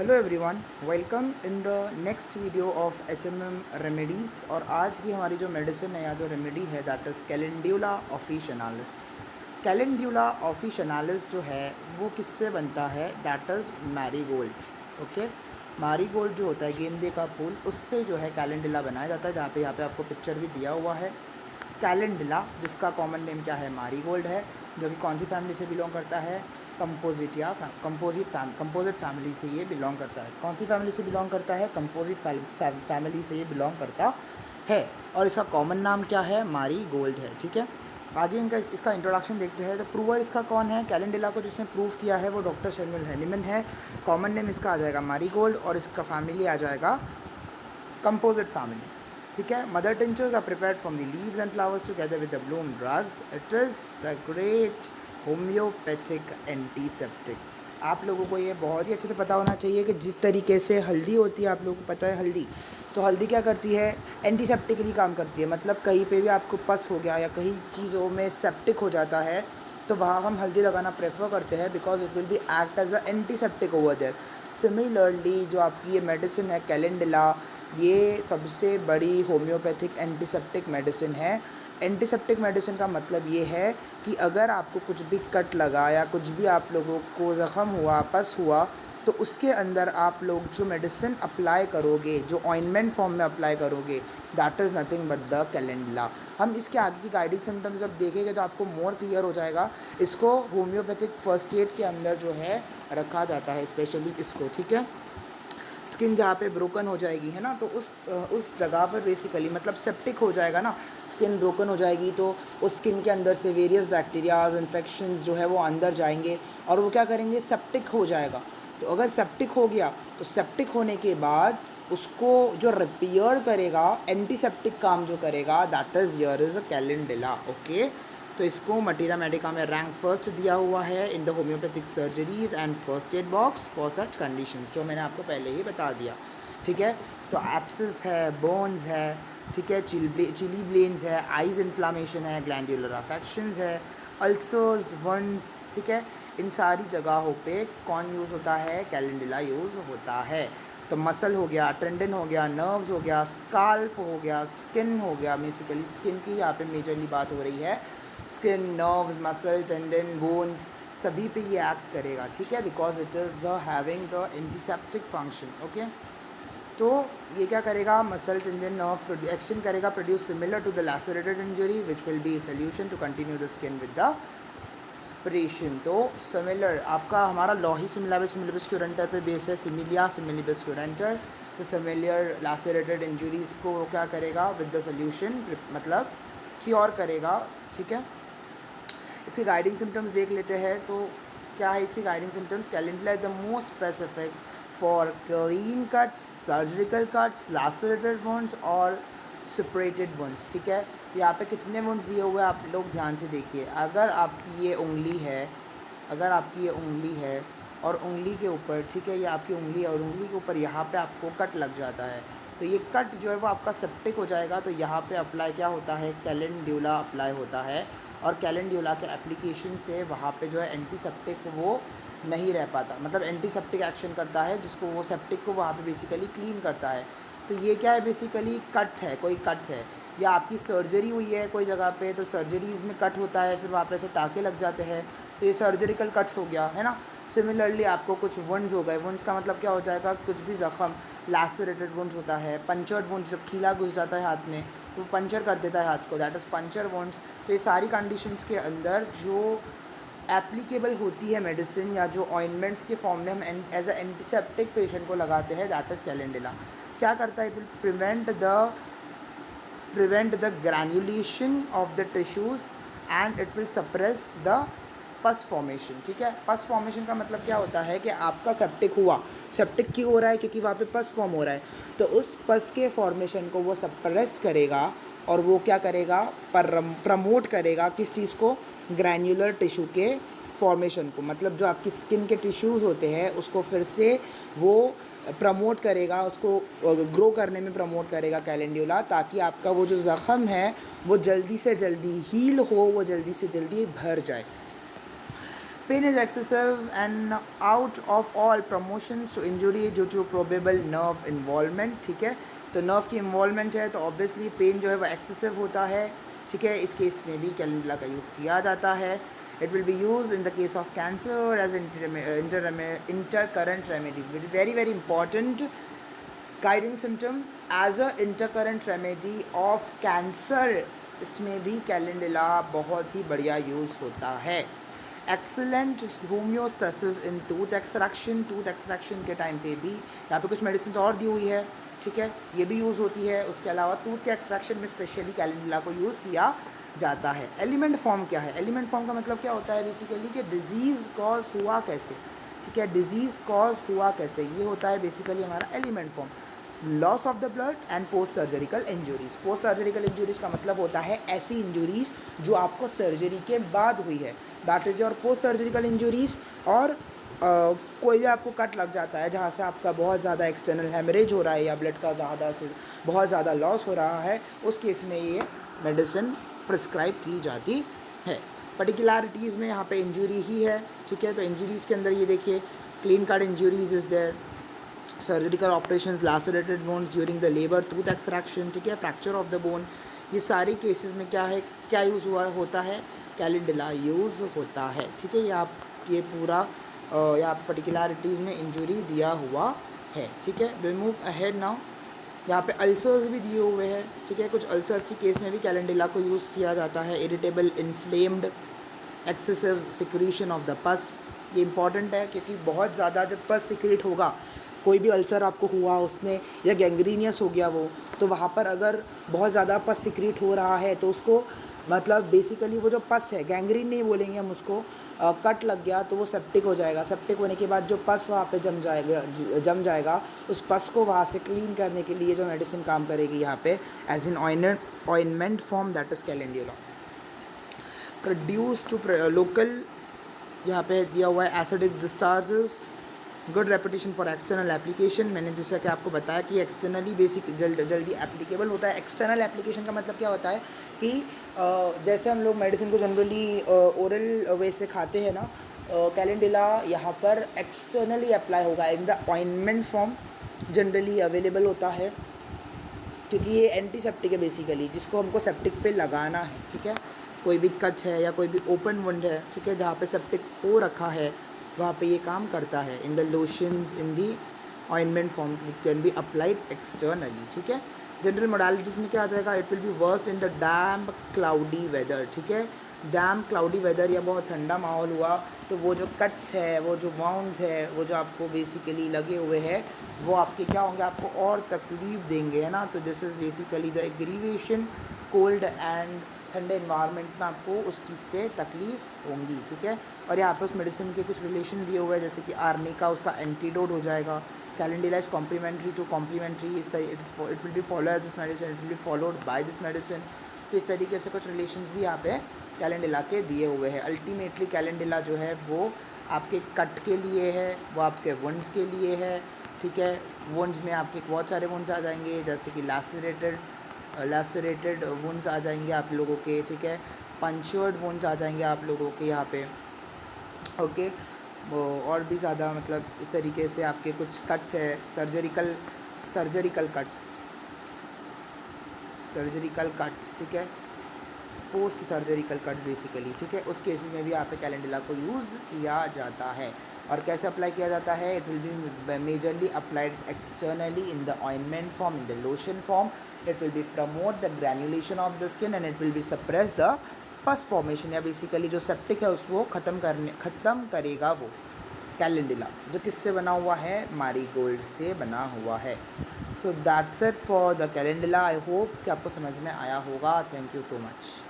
Hello everyone, welcome in the next video of HMM remedies. और आज की हमारी जो मेडिसिन है या जो रेमेडी है दैट इज़ कैलेंड्यूला ऑफिशिनालिस। कैलेंड्यूला ऑफिशिनालिस जो है वो किससे बनता है? That is marigold. Okay, marigold जो होता है गेंदे का फूल, उससे जो है कैलेंडुला बनाया जाता है। जहाँ पे यहाँ पे आपको पिक्चर भी दिया हुआ है। कैलेंडुला जिसका कॉमन नेम क्या है? मैरीगोल्ड है, जो कि कौन सी फैमिली से बिलोंग करता है? कंपोजिट फैमिली से ये बिलोंग करता है। कौन सी फैमिली से बिलोंग करता है? कंपोजिट फैमिली से ये बिलोंग करता है। और इसका कॉमन नाम क्या है? मैरीगोल्ड है। ठीक है, आगे इसका इंट्रोडक्शन देखते हैं। तो प्रूवर इसका कौन है? कैलेंडुला को जिसने प्रूव किया है वो डॉक्टर सैमुअल हैनीमैन है। कॉमन नेम इसका आ जाएगा मैरीगोल्ड और इसका फैमिली आ जाएगा कंपोजिट फैमिली। ठीक है, mother tinctures are prepared from the leaves and flowers together with the bloom drugs. It is the great homeopathic antiseptic. आप लोगों को ये बहुत ही अच्छे से पता होना चाहिए कि जिस तरीके से हल्दी होती है, आप लोगों को पता है हल्दी, तो हल्दी क्या करती है? एंटीसेप्टिकली काम करती है। मतलब कहीं पे भी आपको पस हो गया या कहीं चीज़ों में सेप्टिक हो जाता है तो वहाँ हम हल्दी लगाना प्रेफर करते हैं, because it will be act as a antiseptic over there. Similarly जो आपकी ये मेडिसिन है कैलेंडुला, ये सबसे बड़ी होम्योपैथिक एंटीसेप्टिक मेडिसिन है। एंटीसेप्टिक मेडिसिन का मतलब ये है कि अगर आपको कुछ भी कट लगा या कुछ भी आप लोगों को ज़ख़म हुआ, पस हुआ, तो उसके अंदर आप लोग जो मेडिसिन अप्लाई करोगे, जो ऑइंटमेंट फॉर्म में अप्लाई करोगे, that is nothing but the calendula. हम इसके आगे की गाइडिंग सिम्टम्स जब देखेंगे तो आपको मोर क्लियर हो जाएगा। इसको होम्योपैथिक फर्स्ट एड के अंदर जो है रखा जाता है, स्पेशली इसको। ठीक है, स्किन जहाँ पे ब्रोकन हो जाएगी है ना, तो उस जगह पर बेसिकली मतलब सेप्टिक हो जाएगा ना, स्किन ब्रोकन हो जाएगी तो उस स्किन के अंदर से वेरियस बैक्टीरियाज इन्फेक्शंस जो है वो अंदर जाएंगे और वो क्या करेंगे? सेप्टिक हो जाएगा। तो अगर सेप्टिक हो गया तो सेप्टिक होने के बाद उसको जो रिपेयर करेगा, एंटीसेप्टिक काम जो करेगा, that is here is a calendula. Okay, तो इसको मटीरिया मेडिका में रैंक फर्स्ट दिया हुआ है in the homeopathic surgeries and first aid box for such conditions, जो मैंने आपको पहले ही बता दिया। ठीक है, तो एप्सिस है, बोन्स है, ठीक है, चिली ब्लेन्स है, आइज इन्फ्लामेशन है, ग्लैंडुलर अफेक्शंस है, अल्सर्स, वंड्स, ठीक है, इन सारी जगहों पे कौन यूज़ होता है? कैलेंडुला यूज़ होता है। तो मसल हो गया, टेंडन हो गया, नर्व्स हो गया, स्काल्प हो गया, स्किन हो गया, बेसिकली स्किन की यहाँ पे मेजरली बात हो रही है। Skin, nerves, muscle, tendon, bones, सभी पे ये एक्ट करेगा। ठीक है, because it is having the antiseptic function. Okay, तो ये क्या करेगा? मसल, टेंडन, नर्व एक्शन करेगा, produce similar to the lacerated injury which will be solution to continue the skin with the suppression. तो सिमिलर आपका हमारा लॉ ही सिमिलिबस क्यूरेंटर पे base है, सिमिलिया सिमिलिबस क्यूरेंटर। तो सिमिलियर लैसरेटेड इंजरीज़ को क्या करेगा? विद द सोल्यूशन, मतलब क्योर करेगा। ठीक है, इसके गाइडिंग सिम्टम्स देख लेते हैं। तो क्या है इसकी guiding symptoms? Calendula is the most specific for clean cuts, surgical cuts, lacerated wounds और सेपरेटेड वुंड्स। ठीक है, यहाँ पे कितने वुंड्स दिए हुए हैं आप लोग ध्यान से देखिए। अगर आपकी ये उंगली है, अगर आपकी ये उंगली है और उंगली के ऊपर, ठीक है, ये आपकी उंगली है और उंगली के ऊपर यहाँ पे आपको कट लग जाता है, तो ये कट जो है वो आपका सेप्टिक हो जाएगा। तो यहाँ पे अप्लाई क्या होता है? कैलेंडुला अप्लाई होता है। और कैलेंडुला के एप्लीकेशन से वहाँ पे जो है एंटीसेप्टिक वो नहीं रह पाता, मतलब एंटीसेप्टिक एक्शन करता है, जिसको वो सेप्टिक को वहाँ पे बेसिकली क्लीन करता है। तो ये क्या है? बेसिकली कट है, कोई कट है या आपकी सर्जरी हुई है कोई जगह पे, तो सर्जरीज़ में कट होता है, फिर वहाँ पे ऐसे टाँके लग जाते हैं, तो ये सर्जरिकल कट्स हो गया है ना। सिमिलरली आपको कुछ वुंड्स हो गए। वुंड्स का मतलब क्या हो जाएगा? कुछ भी ज़ख़म, लैसरेटेड वुंड्स होता है, पंचर्ड वुंड्स, जब खीला घुस जाता है हाथ में तो पंचर कर देता है हाथ को, दैट इज़ पंचर वुंड्स। तो ये सारी कंडीशंस के अंदर जो एप्लीकेबल होती है मेडिसिन या जो ऑइंटमेंट्स के फॉर्म में हम एज अ एंटीसेप्टिक पेशेंट को लगाते हैं, दैट इज़ कैलेंडुला। क्या करता है? It will prevent the granulation of the tissues and it will suppress the pus formation. ठीक है, पस फॉर्मेशन का मतलब क्या होता है कि आपका सेप्टिक हुआ, सेप्टिक क्यों हो रहा है? क्योंकि वहाँ पे पस फॉर्म हो रहा है, तो उस पस के फॉर्मेशन को वो सप्रेस करेगा और वो क्या करेगा? प्रमोट करेगा किस चीज़ को? ग्रैन्युलर टिश्यू के फॉर्मेशन को, मतलब जो आपकी स्किन के टिश्यूज़ होते हैं उसको फिर से वो प्रमोट करेगा, उसको ग्रो करने में प्रमोट करेगा कैलेंडुला, ताकि आपका वो जो ज़ख़म है वो जल्दी से जल्दी हील हो, वो जल्दी से जल्दी भर जाए। Pain is excessive and out of all promotions to injury due to probable nerve involvement, ठीक है। तो नर्व की इन्वॉल्वमेंट है तो ऑब्वियसली पेन जो है वो एक्सेसिव होता है, ठीक है। इस केस में भी कैलेंडुला का यूज़ किया जाता है। It will be use in the case of cancer as intercurrent remedy, very very important guiding symptom as a intercurrent remedy of cancer. इसमें भी कैलेंडुला बहुत ही बढ़िया यूज़ होता है। Excellent homeostasis in tooth extraction के टाइम पे भी यहाँ पे कुछ मेडिसिन और दी हुई है, ठीक है, ये भी यूज़ होती है। उसके अलावा टूथ के एक्सट्रैक्शन में स्पेशली कैलेंडुला को यूज़ किया जाता है। एलिमेंट फॉर्म क्या है? एलिमेंट फॉर्म का मतलब क्या होता है बेसिकली कि डिजीज़ कॉज हुआ कैसे, ठीक है, डिजीज़ कॉज हुआ कैसे, ये होता है बेसिकली हमारा element form. Loss of the blood and post surgical injuries. Post surgical injuries का मतलब होता है ऐसी इंजरीज जो आपको सर्जरी के बाद हुई है, that is your post surgical injuries. और कोई भी आपको कट लग जाता है जहाँ से आपका बहुत ज़्यादा एक्सटर्नल हेमरेज हो रहा है या ब्लड का ज़्यादा से बहुत ज़्यादा लॉस हो रहा है, उस केस में ये मेडिसिन प्रिस्क्राइब की जाती है। पर्टिकुलरिटीज़ में यहाँ पे इंजरी ही है, ठीक है। तो इंजरीज़ के अंदर ये देखिए, clean cut injuries is there, surgical operation, lacerated wounds during the labour, tooth extraction, ठीक है, फ्रैक्चर ऑफ द बोन, ये सारी केसेस में क्या है, क्या यूज़ हुआ होता है, कैलेंडुला यूज़ होता है, ठीक है। ये पूरा यहाँ पर्टिकुलरिटीज़ में इंजरी दिया हुआ है, ठीक है। Will move ahead now. यहाँ पे अल्सर्स भी दिए हुए हैं, ठीक है। कुछ अल्सर्स की केस में भी कैलेंडुला को यूज़ किया जाता है। Irritable, inflamed, excessive secretion of the पस, ये इंपॉर्टेंट है क्योंकि बहुत ज़्यादा जब पस सिक्रीट होगा, कोई भी अल्सर आपको हुआ उसमें या गैंग्रीनियस हो गया वो, तो वहाँ पर अगर बहुत ज़्यादा पस सिक्रीट हो रहा है तो उसको मतलब बेसिकली वो जो पस है, गैंग्रीन नहीं बोलेंगे हम उसको, कट लग गया तो वो सेप्टिक हो जाएगा। सेप्टिक होने के बाद जो पस वहाँ पे जम जाएगा, उस पस को वहाँ से क्लीन करने के लिए जो मेडिसिन काम करेगी यहाँ पे as an ointment form, that is calendula. Produce to local, यहाँ पे दिया हुआ है acidic discharges, good reputation for external application. मैंने जैसा कि आपको बताया कि एक्सटर्नली बेसिक जल्दी एप्लीकेबल होता है। एक्सटर्नल एप्लीकेशन का मतलब क्या होता है कि जैसे हम लोग मेडिसिन को जनरली ओरल वे से खाते हैं ना, कैलेंडुला यहाँ पर एक्सटर्नली अप्लाई होगा इन the ointment form, generally available होता है क्योंकि ये एंटीसेप्टिक है बेसिकली, जिसको हमको सेप्टिक पे लगाना है, ठीक है। कोई भी कट है या कोई भी ओपन वुंड है, ठीक है, जहाँ पे सेप्टिक हो रखा है वहाँ पे ये काम करता है। In the lotions in the ointment form it can be applied externally, ठीक है। जनरल मोडालिटीज़ में क्या आ जाएगा, it will be worse in the damp cloudy weather, ठीक है। डैम्प क्लाउडी वेदर या बहुत ठंडा माहौल हुआ तो वो जो कट्स है, वो जो वाउंड्स है, वो जो आपको बेसिकली लगे हुए हैं, वो आपके क्या होंगे, आपको और तकलीफ़ देंगे, है ना। तो this is basically the aggravation, cold and ठंडे इन्वायरमेंट में आपको उस चीज़ से तकलीफ़ होंगी, ठीक है। और यहाँ पे उस मेडिसिन के कुछ रिलेशन दिए हुए हैं, जैसे कि आर्निका उसका एंटीडोट हो जाएगा। Calendula is complementary to complementary, it will be follow this medicine, it will be followed by this medicine. तो इस तरीके से कुछ रिलेशंस भी यहाँ पे कैलेंडुला के दिए हुए हैं। अल्टीमेटली कैलेंडुला जो है वो आपके कट के लिए है, वो आपके वुंड्स के लिए है, ठीक है। वुंड्स में आपके बहुत सारे वुंड्स आ जाएंगे, जैसे कि लैसरेटेड वुंड्स आ जाएंगे आप लोगों के, ठीक है। पंचर्ड वुंड्स आ जाएंगे आप लोगों के यहाँ पे, ओके। वो और भी ज़्यादा मतलब इस तरीके से आपके कुछ कट्स है, सर्जरिकल कट्स, ठीक है, पोस्ट सर्जरिकल कट्स बेसिकली, ठीक है। उस केसेस में भी यहाँ पे कैलेंडुला को यूज़ किया जाता है। और कैसे अप्लाई किया जाता है, it will be majorly applied externally in the ointment form, in the lotion form. It will be promote the granulation of the skin and it will be suppress the pus formation, या basically जो septic है उसको ख़त्म करेगा वो calendula, जो किससे बना हुआ है, मारीगोल्ड से बना हुआ है। So that's it for the calendula. I hope कि आपको समझ में आया होगा। Thank you so much.